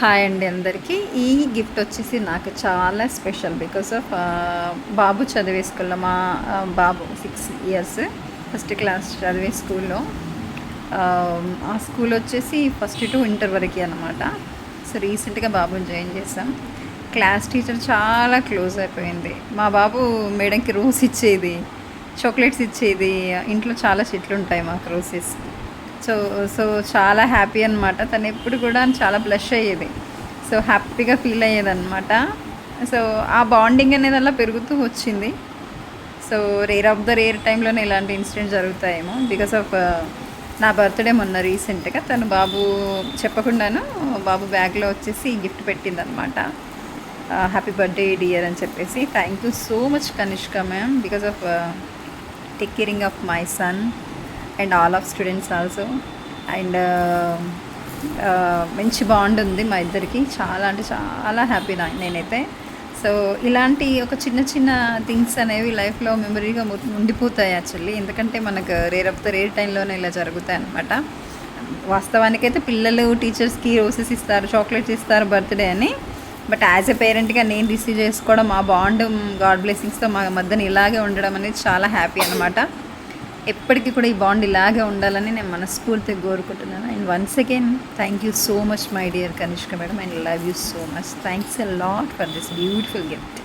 Hi అండి అందరికీ. ఈ గిఫ్ట్ వచ్చేసి నాకు చాలా స్పెషల్ బికాస్ ఆఫ్ బాబు చదివే స్కూల్లో మా బాబు 6 ఇయర్స్ ఫస్ట్ క్లాస్ చదివే స్కూల్లో. ఆ స్కూల్ వచ్చేసి ఫస్ట్ టు ఇంటర్ వరకు అనమాట. సో రీసెంట్గా బాబుని జాయిన్ చేసాం. క్లాస్ టీచర్ చాలా క్లోజ్ అయిపోయింది. మా బాబు మేడంకి రోజ్ ఇచ్చేది, చాక్లెట్స్ ఇచ్చేది. ఇంట్లో చాలా చెట్లు ఉంటాయి మాకు, రోసెస్. సో సో చాలా హ్యాపీ అనమాట. తను ఎప్పుడు కూడా చాలా బ్లష్ అయ్యేది. సో హ్యాపీగా ఫీల్ అయ్యేదన్నమాట. సో ఆ బాండింగ్ అనేది అలా పెరుగుతూ వచ్చింది. So rare of the rare టైంలోనే ఇలాంటి ఇన్సిడెంట్ జరుగుతాయేమో. బికాస్ ఆఫ్ నా బర్త్డే మొన్న రీసెంట్గా తను బాబు చెప్పకుండాను బాబు బ్యాగ్లో వచ్చేసి గిఫ్ట్ పెట్టిందనమాట. హ్యాపీ బర్త్డే డియర్ అని చెప్పేసి. Thank you so much Kanishka ma'am, because of take caring of my son and all of students also. And మంచి బాండ్ ఉంది మా ఇద్దరికి. చాలా అంటే చాలా హ్యాపీ నేనైతే. సో ఇలాంటి ఒక చిన్న చిన్న థింగ్స్ అనేవి లైఫ్లో మెమరీగా ఉండిపోతాయి యాక్చువల్లీ. ఎందుకంటే మనకు రేర్ ఆఫ్ ద రేర్ టైంలోనే ఇలా జరుగుతాయి అనమాట. వాస్తవానికైతే పిల్లలు టీచర్స్కి రోసెస్ ఇస్తారు, చాక్లెట్స్ ఇస్తారు బర్త్డే అని. బట్ యాజ్ ఎ పేరెంట్గా నేను రిసీవ్ చేసుకోవడం, ఆ బాండ్ గాడ్ బ్లెస్సింగ్స్తో మా మధ్యన ఇలాగే ఉండడం అనేది చాలా హ్యాపీ అనమాట. ఎప్పటికీ కూడా ఈ బాండ్ ఇలాగే ఉండాలని నేను మనస్ఫూర్తిగా కోరుకుంటున్నాను. And once again thank you so much my dear Kanishka madam, and love you so much. Thanks a lot for this beautiful gift.